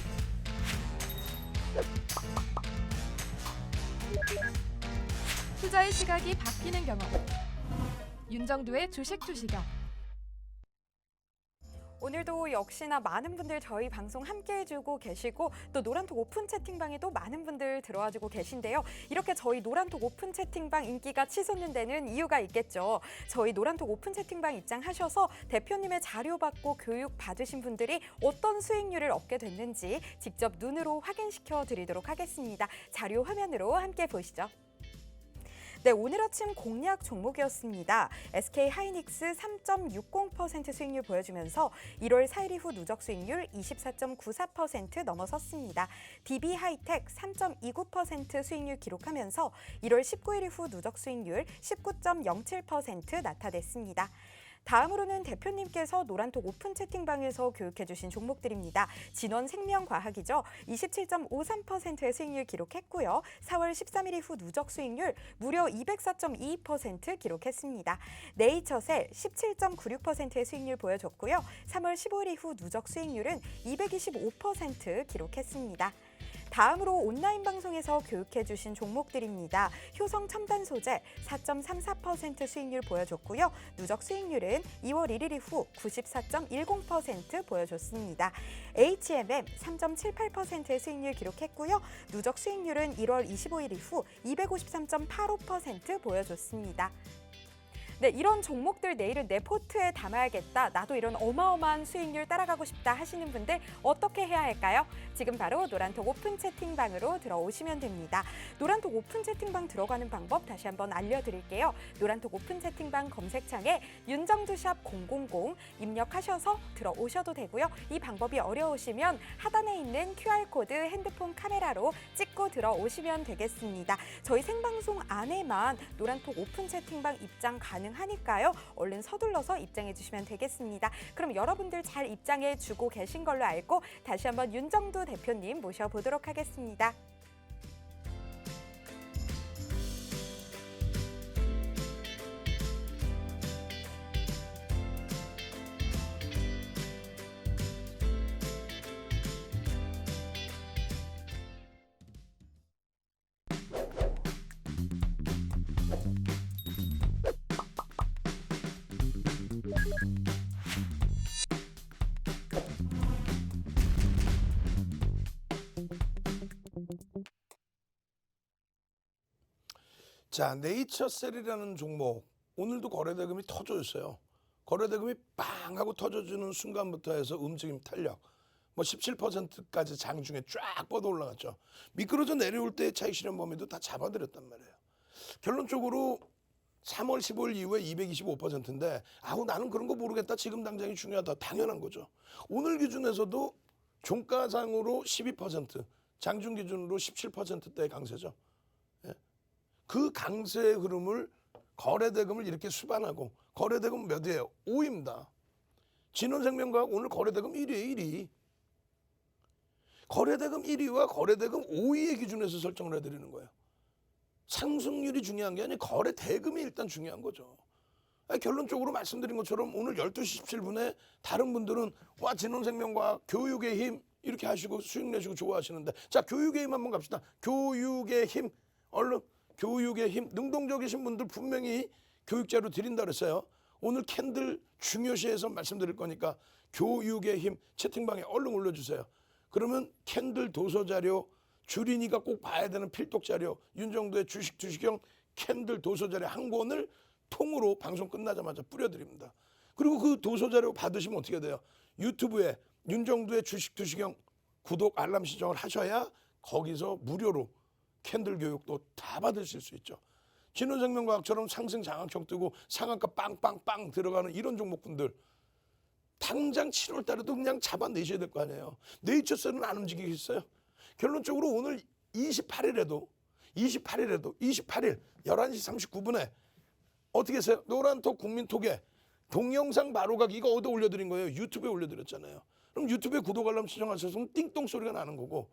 투자의 시각이 바뀌는 경험. 윤정도의 주식 투시경. 오늘도 역시나 많은 분들 저희 방송 함께 해주고 계시고 또 노란톡 오픈 채팅방에도 많은 분들 들어와주고 계신데요. 이렇게 저희 노란톡 오픈 채팅방 인기가 치솟는 데는 이유가 있겠죠. 저희 노란톡 오픈 채팅방 입장하셔서 대표님의 자료 받고 교육 받으신 분들이 어떤 수익률을 얻게 됐는지 직접 눈으로 확인시켜 드리도록 하겠습니다. 자료 화면으로 함께 보시죠. 네, 오늘 아침 공략 종목이었습니다. SK 하이닉스 3.60% 수익률 보여주면서 1월 4일 이후 누적 수익률 24.94% 넘어섰습니다. DB 하이텍 3.29% 수익률 기록하면서 1월 19일 이후 누적 수익률 19.07% 나타냈습니다. 다음으로는 대표님께서 노란톡 오픈 채팅방에서 교육해주신 종목들입니다. 진원생명과학이죠. 27.53%의 수익률 기록했고요. 4월 13일 이후 누적 수익률 무려 204.22% 기록했습니다. 네이처셀 17.96%의 수익률 보여줬고요. 3월 15일 이후 누적 수익률은 225% 기록했습니다. 다음으로 온라인 방송에서 교육해주신 종목들입니다. 효성 첨단 소재 4.34% 수익률 보여줬고요. 누적 수익률은 2월 1일 이후 94.10% 보여줬습니다. HMM 3.78%의 수익률 기록했고요. 누적 수익률은 1월 25일 이후 253.85% 보여줬습니다. 네, 이런 종목들 내일은 내 포트에 담아야겠다. 나도 이런 어마어마한 수익률 따라가고 싶다 하시는 분들 어떻게 해야 할까요? 지금 바로 노란톡 오픈 채팅방으로 들어오시면 됩니다. 노란톡 오픈 채팅방 들어가는 방법 다시 한번 알려드릴게요. 노란톡 오픈 채팅방 검색창에 윤정두샵 000 입력하셔서 들어오셔도 되고요. 이 방법이 어려우시면 하단에 있는 QR코드 핸드폰 카메라로 찍고 들어오시면 되겠습니다. 저희 생방송 안에만 노란톡 오픈 채팅방 입장 가능하니까요. 얼른 서둘러서 입장해 주시면 되겠습니다. 그럼 여러분들 잘 입장해 주고 계신 걸로 알고 다시 한번 윤정두 대표님 모셔보도록 하겠습니다. 자, 네이처셀이라는 종목 오늘도 거래대금이 터져줬어요. 거래대금이 빵 하고 터져주는 순간부터 해서 움직임 탄력 뭐 17%까지 장중에 쫙 뻗어 올라갔죠. 미끄러져 내려올 때 차익 실현 범위도 다 잡아드렸단 말이에요. 결론적으로 3월 15일 이후에 225%인데 아우 나는 그런 거 모르겠다. 지금 당장이 중요하다. 당연한 거죠. 오늘 기준에서도 종가상으로 12%, 장중 기준으로 17%대의 강세죠. 그 강세의 흐름을 거래대금을 이렇게 수반하고 거래대금 몇이에요? 5입니다. 진원생명과학 오늘 거래대금 1위에 1위. 거래대금 1위와 거래대금 5위의 기준에서 설정을 해드리는 거예요. 상승률이 중요한 게 아니라 거래대금이 일단 중요한 거죠. 결론적으로 말씀드린 것처럼 오늘 12시 17분에 다른 분들은 와 진원생명과학 교육의 힘 이렇게 하시고 수익 내시고 좋아하시는데 자 교육의 힘 한번 갑시다. 교육의 힘 얼른 교육의 힘 능동적이신 분들 분명히 교육자료 드린다 그랬어요. 오늘 캔들 중요시해서 말씀드릴 거니까 교육의 힘 채팅방에 얼른 올려주세요. 그러면 캔들 도서자료 주린이가 꼭 봐야 되는 필독자료 윤정두의 주식 투시경 캔들 도서자료 한 권을 통으로 방송 끝나자마자 뿌려드립니다. 그리고 그 도서자료 받으시면 어떻게 돼요? 유튜브에 윤정두의 주식 투시경 구독 알람 신청을 하셔야 거기서 무료로 캔들 교육도 다 받으실 수 있죠. 진원생명과학처럼 상승 장악형 뜨고 상한가 빵빵빵 들어가는 이런 종목분들 당장 7월 달에도 그냥 잡아내셔야 될 거 아니에요. 네이처셀은 안 움직이겠어요. 결론적으로 오늘 28일에도 28일 11시 39분에 어떻게 했어요? 노란톡 국민톡에 동영상 바로가기 이거 어디 올려드린 거예요? 유튜브에 올려드렸잖아요. 그럼 유튜브에 구독 알람 신청하셔서 띵동 소리가 나는 거고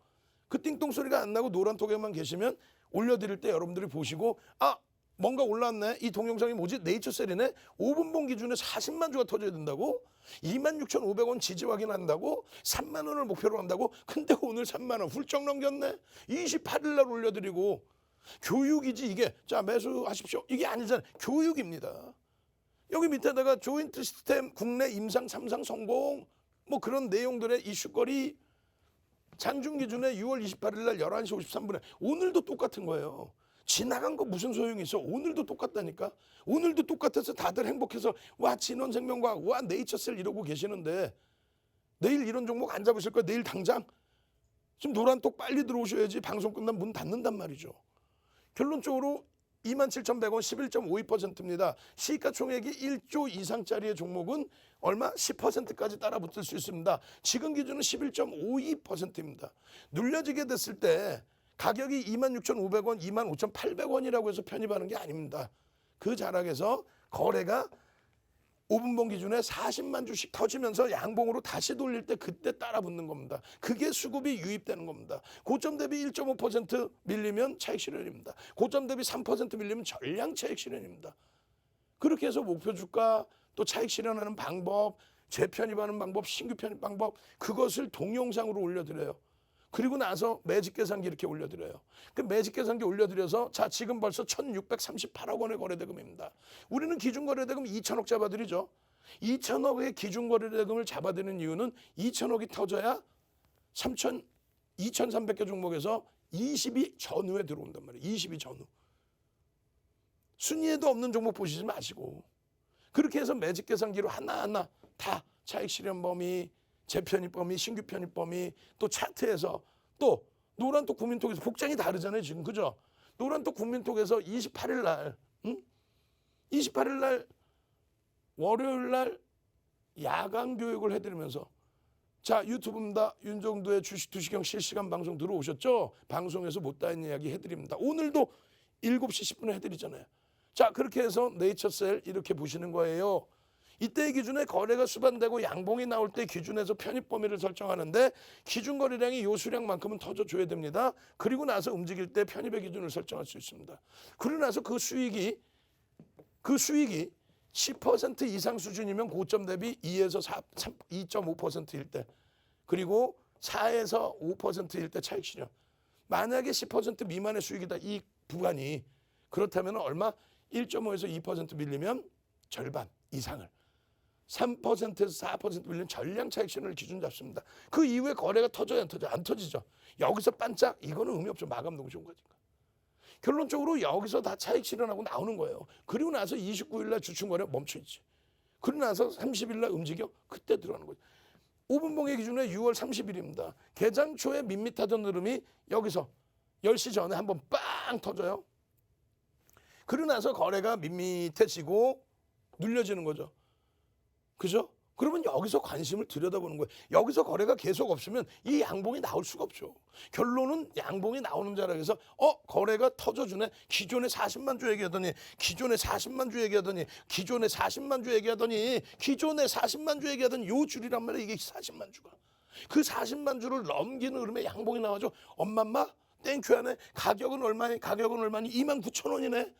그 띵동 소리가 안 나고 노란톡에만 계시면 올려드릴 때 여러분들이 보시고 아 뭔가 올라왔네. 이 동영상이 뭐지? 네이처셀이네. 5분봉 기준에 40만 주가 터져야 된다고? 26,500원 지지 확인한다고? 3만 원을 목표로 한다고? 근데 오늘 3만 원 훌쩍 넘겼네. 28일 날 올려드리고 교육이지 이게. 자 매수하십시오. 이게 아니잖아요. 교육입니다. 여기 밑에다가 조인트 시스템 국내 임상 3상 성공 뭐 그런 내용들의 이슈거리 장중 기준에 6월 28일 날 11시 53분에 오늘도 똑같은 거예요. 지나간 거 무슨 소용이 있어. 오늘도 똑같다니까. 오늘도 똑같아서 다들 행복해서 와 진원생명과학 와 네이처셀 이러고 계시는데 내일 이런 종목 안 잡으실 거예요. 내일 당장. 지금 노란톡 빨리 들어오셔야지 방송 끝나면 문 닫는단 말이죠. 결론적으로 27,100원 11.52%입니다. 시가 총액이 1조 이상짜리의 종목은 얼마? 10%까지 따라붙을 수 있습니다. 지금 기준은 11.52%입니다. 눌려지게 됐을 때 가격이 26,500원, 25,800원이라고 해서 편입하는 게 아닙니다. 그 자락에서 거래가 5분봉 기준에 40만 주씩 터지면서 양봉으로 다시 돌릴 때 그때 따라붙는 겁니다. 그게 수급이 유입되는 겁니다. 고점 대비 1.5% 밀리면 차익 실현입니다. 고점 대비 3% 밀리면 전량 차익 실현입니다. 그렇게 해서 목표 주가 또 차익 실현하는 방법, 재편입하는 방법, 신규 편입 방법 그것을 동영상으로 올려드려요. 그리고 나서 매직 계산기 이렇게 올려드려요. 그 매직 계산기 올려드려서 자 지금 벌써 1,638억 원의 거래대금입니다. 우리는 기준거래대금 2천억 잡아드리죠. 2천억의 기준거래대금을 잡아드리는 이유는 2천억이 터져야 2,300개 종목에서 20이 전후에 들어온단 말이에요. 20이 전후. 순위에도 없는 종목 보시지 마시고 그렇게 해서 매직 계산기로 하나하나 다 차익 실현 범위, 재편입 범위, 신규 편입 범위, 또 차트에서 또 노란톡 국민톡에서 복장이 다르잖아요 지금 그죠? 노란톡 국민톡에서 28일 날 28일 날 월요일 날 야간 교육을 해드리면서 자 유튜브입니다. 윤정도의 주식 투시경 실시간 방송 들어오셨죠? 방송에서 못다한 이야기 해드립니다. 오늘도 7시 10분에 해드리잖아요. 자 그렇게 해서 네이처셀 이렇게 보시는 거예요. 이때 기준에 거래가 수반되고 양봉이 나올 때 기준에서 편입 범위를 설정하는데 기준 거래량이 요 수량만큼은 터져줘야 됩니다. 그리고 나서 움직일 때 편입의 기준을 설정할 수 있습니다. 그러고 나서 그 수익이 10% 이상 수준이면 고점 대비 2에서 2.5%일 때 그리고 4에서 5%일 때 차익 실현. 만약에 10% 미만의 수익이다 이 구간이 그렇다면 얼마? 1.5에서 2% 밀리면 절반 이상을 3%에서 4% 밀리는 전량 차익 실현을 기준 잡습니다. 그 이후에 거래가 터져야 안 터져? 안 터지죠. 여기서 반짝 이거는 의미 없죠. 마감 너무 좋은 거니까. 결론적으로 여기서 다 차익 실현하고 나오는 거예요. 그리고 나서 29일 날 주춤 거래 멈춰있지. 그리고 나서 30일 날 움직여 그때 들어가는 거죠. 5분봉의 기준에 6월 30일입니다. 개장 초에 밋밋하던 흐름이 여기서 10시 전에 한번 빵 터져요. 그러고 나서 거래가 밋밋해지고 눌려지는 거죠. 그죠? 그러면 여기서 관심을 들여다보는 거예요. 여기서 거래가 계속 없으면 이 양봉이 나올 수가 없죠. 결론은 양봉이 나오는 자락에서 거래가 터져주네. 기존에 40만 주 얘기하더니 기존에 40만 주 얘기하더니 기존에 40만 주 얘기하더니 기존에 40만 주 얘기하더니 요 줄이란 말이에요. 이게 40만 주가. 그 40만 주를 넘기는 흐름에 양봉이 나와죠. 엄마마 땡큐 하네. 가격은 얼마니? 가격은 얼마니? 29,000원이네.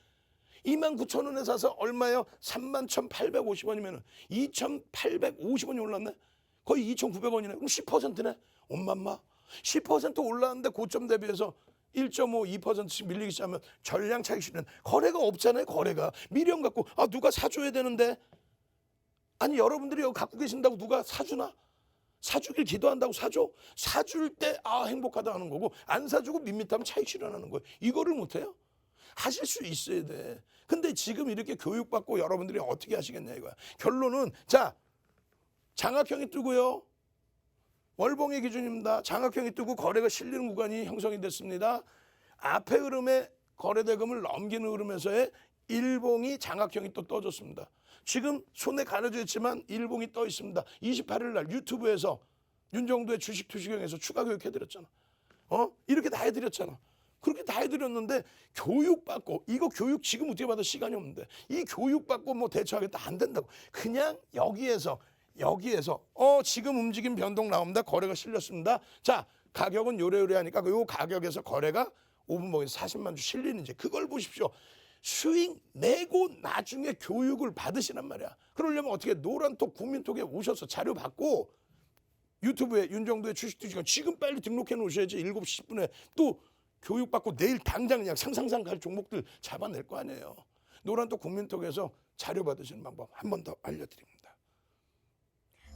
29,000원에 사서 얼마예요? 31,850원이면 2,850원이 올랐네. 거의 2,900원이네. 그럼 10%네. 엄마마 10% 올랐는데 고점 대비해서 1.5, 2%씩 밀리기 시작하면 전량 차익 실현. 거래가 없잖아요. 거래가. 미련 갖고 누가 사줘야 되는데 아니 여러분들이 여기 갖고 계신다고 누가 사주나? 사주길 기도한다고 사줘? 사줄 때 행복하다 하는 거고 안 사주고 밋밋하면 차익 실현하는 거예요. 이거를 못해요? 하실 수 있어야 돼. 근데 지금 이렇게 교육받고 여러분들이 어떻게 하시겠냐 이거야. 결론은 자 장악형이 뜨고요. 월봉의 기준입니다. 장악형이 뜨고 거래가 실리는 구간이 형성이 됐습니다. 앞에 흐름에 거래대금을 넘기는 흐름에서의 일봉이 장악형이 또 떠졌습니다. 지금 손에 가려져 있지만 일봉이 떠 있습니다. 28일 날 유튜브에서 윤정도의 주식 투시경에서 추가 교육해드렸잖아. 이렇게 다 해드렸잖아. 그렇게 다 해드렸는데 교육받고 이거 교육 지금 어떻게 받을 시간이 없는데 이 교육받고 뭐 대처하겠다 안 된다고. 그냥 여기에서 지금 움직임 변동 나옵니다. 거래가 실렸습니다. 자 가격은 요래요래하니까 요 가격에서 거래가 5분봉에서 40만 주 실리는지 그걸 보십시오. 수익 내고 나중에 교육을 받으시란 말이야. 그러려면 어떻게 노란톡 국민톡에 오셔서 자료 받고 유튜브에 윤정도의 주식 투시경 지금 빨리 등록해 놓으셔야지. 7시 10분에 또 교육받고 내일 당장 그냥 상상상 갈 종목들 잡아낼 거 아니에요. 노란톡 국민톡에서 자료 받으시는 방법 한 번 더 알려드립니다.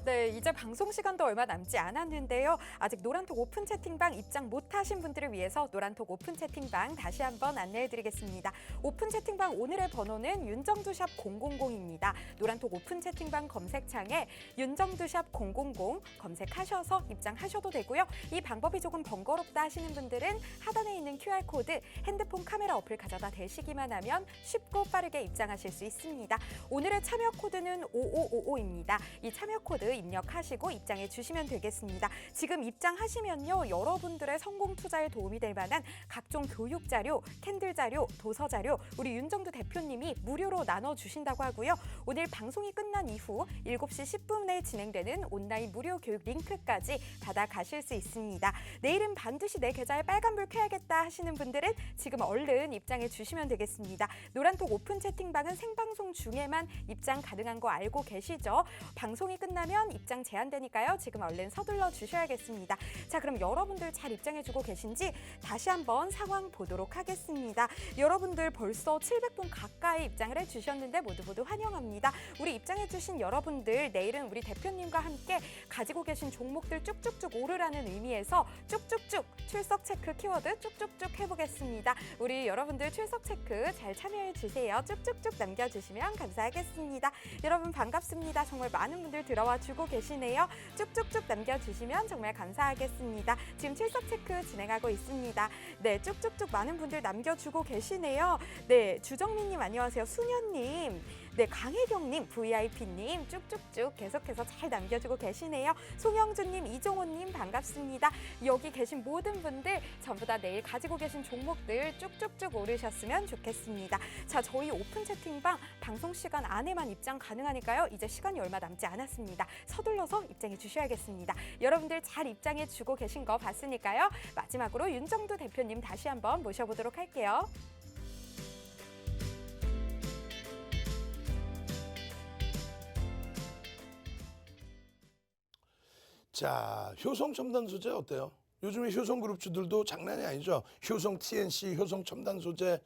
네, 이제 방송 시간도 얼마 남지 않았는데요. 아직 노란톡 오픈 채팅방 입장 못하신 분들을 위해서 노란톡 오픈 채팅방 다시 한번 안내해드리겠습니다. 오픈 채팅방 오늘의 번호는 윤정두샵 000입니다. 노란톡 오픈 채팅방 검색창에 윤정두샵 000 검색하셔서 입장하셔도 되고요. 이 방법이 조금 번거롭다 하시는 분들은 하단에 있는 QR코드 핸드폰 카메라 어플 가져다 대시기만 하면 쉽고 빠르게 입장하실 수 있습니다. 오늘의 참여 코드는 5555입니다. 이 참여 코드 입력하시고 입장해 주시면 되겠습니다. 지금 입장하시면요, 여러분들의 성공 투자에 도움이 될 만한 각종 교육 자료, 캔들 자료, 도서 자료 우리 윤정두 대표님이 무료로 나눠주신다고 하고요. 오늘 방송이 끝난 이후 7시 10분에 진행되는 온라인 무료 교육 링크까지 받아가실 수 있습니다. 내일은 반드시 내 계좌에 빨간불 켜야겠다 하시는 분들은 지금 얼른 입장해 주시면 되겠습니다. 노란톡 오픈 채팅방은 생방송 중에만 입장 가능한 거 알고 계시죠? 방송이 끝나면 입장 제한되니까요. 지금 얼른 서둘러 주셔야겠습니다. 자, 그럼 여러분들 잘 입장해주고 계신지 다시 한번 상황 보도록 하겠습니다. 여러분들 벌써 700분 가까이 입장을 해주셨는데 모두 환영합니다. 우리 입장해주신 여러분들 내일은 우리 대표님과 함께 가지고 계신 종목들 쭉쭉쭉 오르라는 의미에서 쭉쭉쭉 출석 체크 키워드 쭉쭉쭉 해보겠습니다. 우리 여러분들 출석 체크 잘 참여해주세요. 쭉쭉쭉 남겨주시면 감사하겠습니다. 여러분 반갑습니다. 정말 많은 분들 들어와 주고 계시네요. 쭉쭉쭉 남겨주시면 정말 감사하겠습니다. 지금 출석 체크 진행하고 있습니다. 네, 쭉쭉쭉 많은 분들 남겨주고 계시네요. 네, 주정민님 안녕하세요. 수녀님. 네, 강혜경님, VIP님 쭉쭉쭉 계속해서 잘 남겨주고 계시네요. 송영준님, 이종호님 반갑습니다. 여기 계신 모든 분들 전부 다 내일 가지고 계신 종목들 쭉쭉쭉 오르셨으면 좋겠습니다. 자, 저희 오픈 채팅방 방송 시간 안에만 입장 가능하니까요. 이제 시간이 얼마 남지 않았습니다. 서둘러서 입장해 주셔야겠습니다. 여러분들 잘 입장해 주고 계신 거 봤으니까요. 마지막으로 윤정두 대표님 다시 한번 모셔보도록 할게요. 자, 효성 첨단 소재 어때요? 요즘에 효성 그룹주들도 장난이 아니죠. 효성 TNC, 효성 첨단 소재,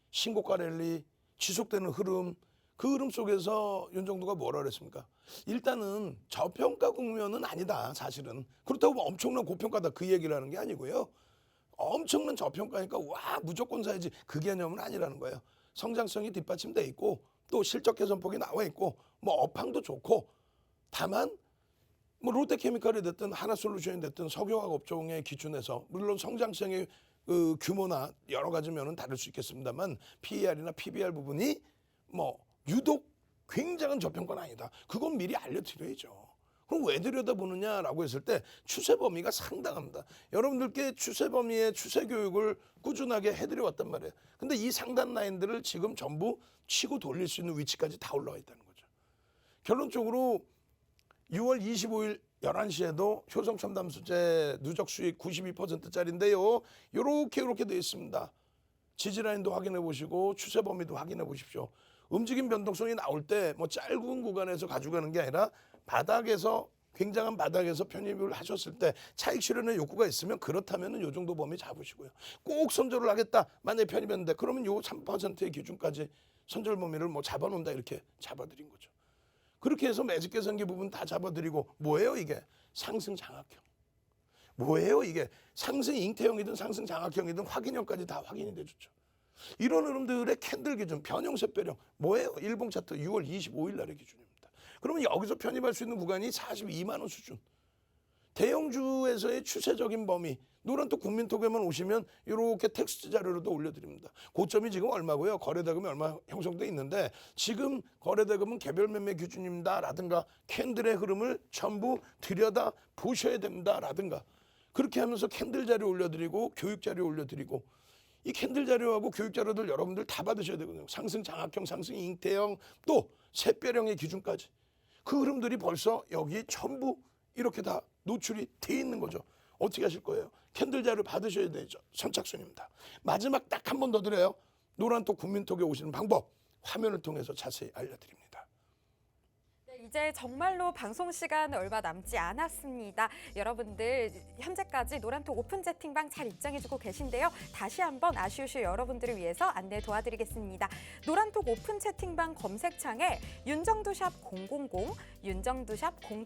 신고가 랠리, 지속되는 흐름, 그 흐름 속에서 윤정두가 뭐라 그랬습니까? 일단은 저평가 국면은 아니다, 사실은. 그렇다고 뭐 엄청난 고평가다 그 얘기를 하는 게 아니고요. 엄청난 저평가니까 와 무조건 사야지 그 개념은 아니라는 거예요. 성장성이 뒷받침돼 있고 또 실적 개선폭이 나와 있고 뭐 업황도 좋고, 다만 뭐 롯데케미칼이 됐든 하나솔루션이 됐든 석유화학 업종의 기준에서 물론 성장성의 그 규모나 여러 가지 면은 다를 수 있겠습니다만 PER이나 PBR 부분이 뭐 유독 굉장한 저평가는 아니다. 그건 미리 알려드려야죠. 그럼 왜 들여다보느냐라고 했을 때 추세 범위가 상당합니다. 여러분들께 추세 범위의 추세 교육을 꾸준하게 해드려왔단 말이에요. 근데 이 상단 라인들을 지금 전부 치고 돌릴 수 있는 위치까지 다 올라와 있다는 거죠. 결론적으로 6월 25일 11시에도 효성 첨단 소재 누적 수익 92%짜리인데요. 이렇게 되어 있습니다. 지지라인도 확인해 보시고 추세 범위도 확인해 보십시오. 움직임 변동성이 나올 때 뭐 짧은 구간에서 가져가는 게 아니라 바닥에서, 굉장한 바닥에서 편입을 하셨을 때 차익 실현의 욕구가 있으면 그렇다면 요 정도 범위 잡으시고요. 꼭 선절을 하겠다. 만약에 편입했는데 그러면 요 3%의 기준까지 선절 범위를 뭐 잡아놓는다, 이렇게 잡아드린 거죠. 그렇게 해서 매직 개선기 부분 다 잡아드리고, 뭐예요 이게? 상승 장악형. 뭐예요 이게? 상승 잉태형이든 상승 장악형이든 확인형까지 다 확인이 돼줬죠. 이런 흐름들의 캔들 기준, 변형, 샛별형. 뭐예요? 일봉 차트 6월 25일 날의 기준입니다. 그러면 여기서 편입할 수 있는 구간이 42만 원 수준. 대형주에서의 추세적인 범위, 노란톡 국민톡에만 오시면 이렇게 텍스트 자료로도 올려드립니다. 고점이 지금 얼마고요? 거래대금이 얼마 형성돼 있는데 지금 거래대금은 개별 매매 기준입니다 라든가 캔들의 흐름을 전부 들여다 보셔야 됩니다 라든가, 그렇게 하면서 캔들 자료 올려드리고 교육 자료 올려드리고, 이 캔들 자료하고 교육 자료들 여러분들 다 받으셔야 되거든요. 상승 장악형, 상승 잉태형, 또 샛별형의 기준까지. 그 흐름들이 벌써 여기 전부 이렇게 다 노출이 돼 있는 거죠. 어떻게 하실 거예요? 캔들 자료 받으셔야 되죠. 선착순입니다. 마지막 딱 한 번 더 드려요. 노란톡 국민톡에 오시는 방법 화면을 통해서 자세히 알려드립니다. 네, 이제 정말로 방송 시간 얼마 남지 않았습니다. 여러분들 현재까지 노란톡 오픈 채팅방 잘 입장해주고 계신데요. 다시 한번 아쉬우실 여러분들을 위해서 안내 도와드리겠습니다. 노란톡 오픈 채팅방 검색창에 윤정두샵 000, 윤정두샵 000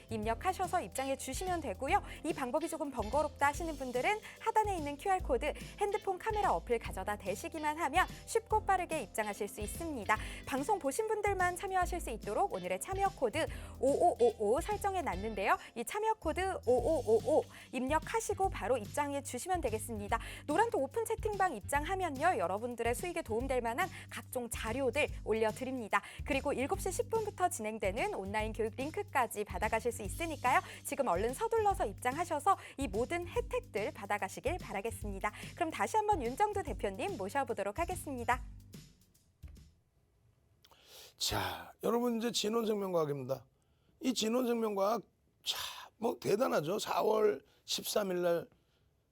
입력하셔서 입장해 주시면 되고요. 이 방법이 조금 번거롭다 하시는 분들은 하단에 있는 QR코드 핸드폰 카메라 어플 가져다 대시기만 하면 쉽고 빠르게 입장하실 수 있습니다. 방송 보신 분들만 참여하실 수 있도록 오늘의 참여 코드 5555 설정해 놨는데요. 이 참여 코드 5555 입력하시고 바로 입장해 주시면 되겠습니다. 노란톡 오픈 채팅방 입장하면요. 여러분들의 수익에 도움될 만한 각종 자료들 올려드립니다. 그리고 7시 10분부터 진행되는 온라인 교육 링크까지 받아가실 수 있으니까요. 지금 얼른 서둘러서 입장하셔서 이 모든 혜택들 받아가시길 바라겠습니다. 그럼 다시 한번 윤정두 대표님 모셔보도록 하겠습니다. 자, 여러분 이제 진원생명과학입니다. 이 진원생명과학 뭐 대단하죠. 4월 13일 날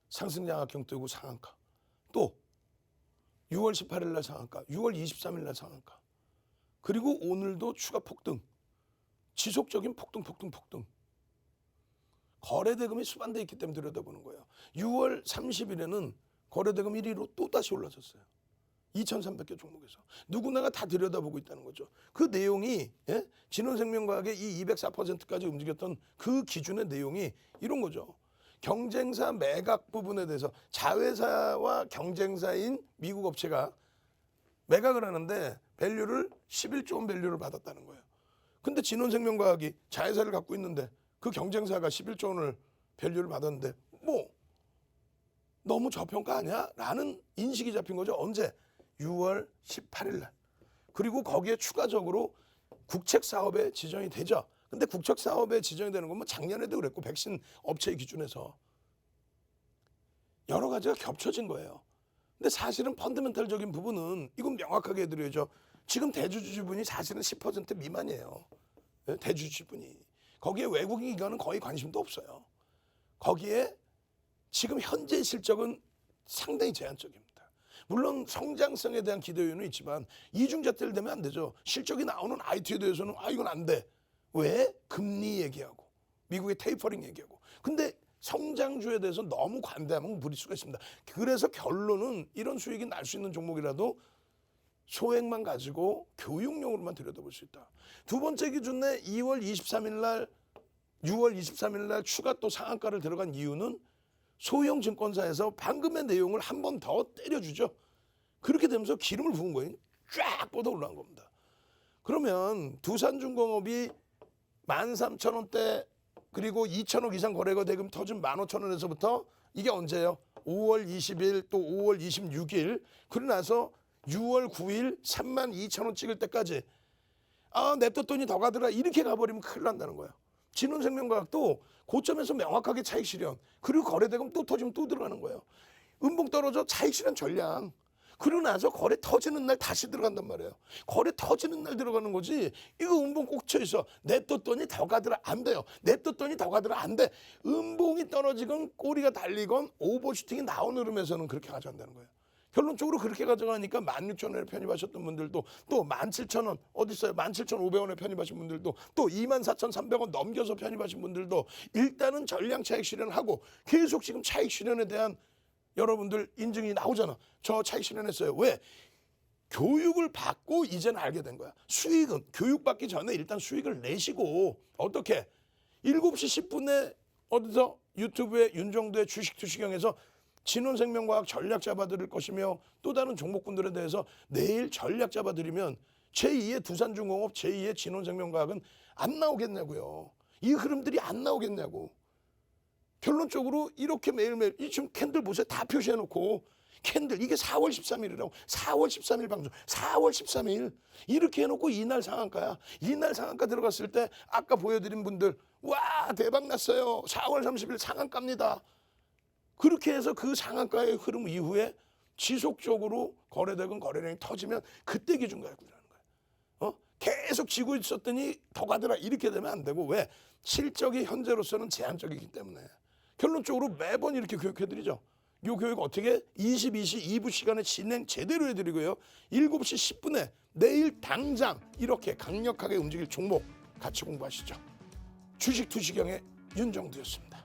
상승장학형 뜨고 상한가. 또 6월 18일 날 상한가, 6월 23일 날 상한가. 그리고 오늘도 추가 폭등. 지속적인 폭등. 거래대금이 수반돼 있기 때문에 들여다보는 거예요. 6월 30일에는 거래대금 1위로 또 다시 올라섰어요. 2,300개 종목에서. 누구나가 다 들여다보고 있다는 거죠. 그 내용이 진원생명과학의 이 204%까지 움직였던 그 기준의 내용이 이런 거죠. 경쟁사 매각 부분에 대해서 자회사와 경쟁사인 미국 업체가 매각을 하는데 밸류를 11조 원 밸류를 받았다는 거예요. 근데 진원생명과학이 자회사를 갖고 있는데 그 경쟁사가 11조 원을 밸류를 받았는데 뭐 너무 저평가 아니야? 라는 인식이 잡힌 거죠. 언제? 6월 18일 날. 그리고 거기에 추가적으로 국책사업에 지정이 되죠. 근데 국책사업에 지정이 되는 건 뭐 작년에도 그랬고 백신 업체의 기준에서 여러 가지가 겹쳐진 거예요. 근데 사실은 펀더멘탈적인 부분은 이건 명확하게 해드려야죠. 지금 대주주 지분이 사실은 10% 미만이에요. 대주주 지분이. 거기에 외국인 기관은 거의 관심도 없어요. 거기에 지금 현재 실적은 상당히 제한적입니다. 물론 성장성에 대한 기대 요인은 있지만 이중잣대를 대면 안 되죠. 실적이 나오는 IT에 대해서는 이건 안 돼. 왜? 금리 얘기하고 미국의 테이퍼링 얘기하고. 근데 성장주에 대해서 너무 관대하면 무리수가 있습니다. 그래서 결론은 이런 수익이 날 수 있는 종목이라도 소액만 가지고 교육용으로만 들여다볼 수 있다. 두 번째 기준에 2월 23일 날 6월 23일 날 추가 또 상한가를 들어간 이유는 소형 증권사에서 방금의 내용을 한 번 더 때려주죠. 그렇게 되면서 기름을 부은 거예요. 쫙 뻗어 올라간 겁니다. 그러면 두산중공업이 13,000원대 그리고 2천억 이상 거래가 대금 터진 15,000원에서부터 이게 언제예요? 5월 20일 또 5월 26일 그러고 나서 6월 9일 32,000원 찍을 때까지 냅뒀더니 더 가더라 이렇게 가버리면 큰일 난다는 거예요. 진원생명과학도 고점에서 명확하게 차익 실현 그리고 거래대금 또 터지면 또 들어가는 거예요. 음봉 떨어져 차익 실현 전량 그러고 나서 거래 터지는 날 다시 들어간단 말이에요. 거래 터지는 날 들어가는 거지 이거 음봉 꼭 쳐있어. 냅뒀더니 더 가더라 안 돼요. 냅뒀더니 더 가더라 안 돼. 음봉이 떨어지건 꼬리가 달리건 오버슈팅이 나온 흐름에서는 그렇게 가져간다는 거예요. 결론적으로 그렇게 가져가니까 16,000원에 편입하셨던 분들도 또 17,000원 어디 있어요? 17,500원에 편입하신 분들도 또 24,300원 넘겨서 편입하신 분들도 일단은 전량 차익 실현하고 계속 지금 차익 실현에 대한 여러분들 인증이 나오잖아. 저 차익 실현했어요. 왜? 교육을 받고 이제는 알게 된 거야. 수익은 교육받기 전에 일단 수익을 내시고 어떻게 7시 10분에 어디서 유튜브에 윤정두의 주식투시경에서 진원생명과학 전략 잡아드릴 것이며 또 다른 종목군들에 대해서 내일 전략 잡아드리면 제2의 두산중공업, 제2의 진원생명과학은 안 나오겠냐고요. 이 흐름들이 안 나오겠냐고. 결론적으로 이렇게 매일매일 지금 캔들 보세요. 다 표시해놓고 캔들 이게 4월 13일이라고 4월 13일 방송 4월 13일 이렇게 해놓고 이날 상한가야. 이날 상한가 들어갔을 때 아까 보여드린 분들 와 대박 났어요. 4월 30일 상한가입니다. 그렇게 해서 그 상한가의 흐름 이후에 지속적으로 거래대금 거래량이 터지면 그때 기준 가격이라는 거예요. 계속 지고 있었더니 더 가더라 이렇게 되면 안 되고 왜? 실적이 현재로서는 제한적이기 때문에 결론적으로 매번 이렇게 교육해드리죠. 이 교육 어떻게 22시 2부 시간에 진행 제대로 해드리고요. 7시 10분에 내일 당장 이렇게 강력하게 움직일 종목 같이 공부하시죠. 주식 투시경의 윤정두였습니다.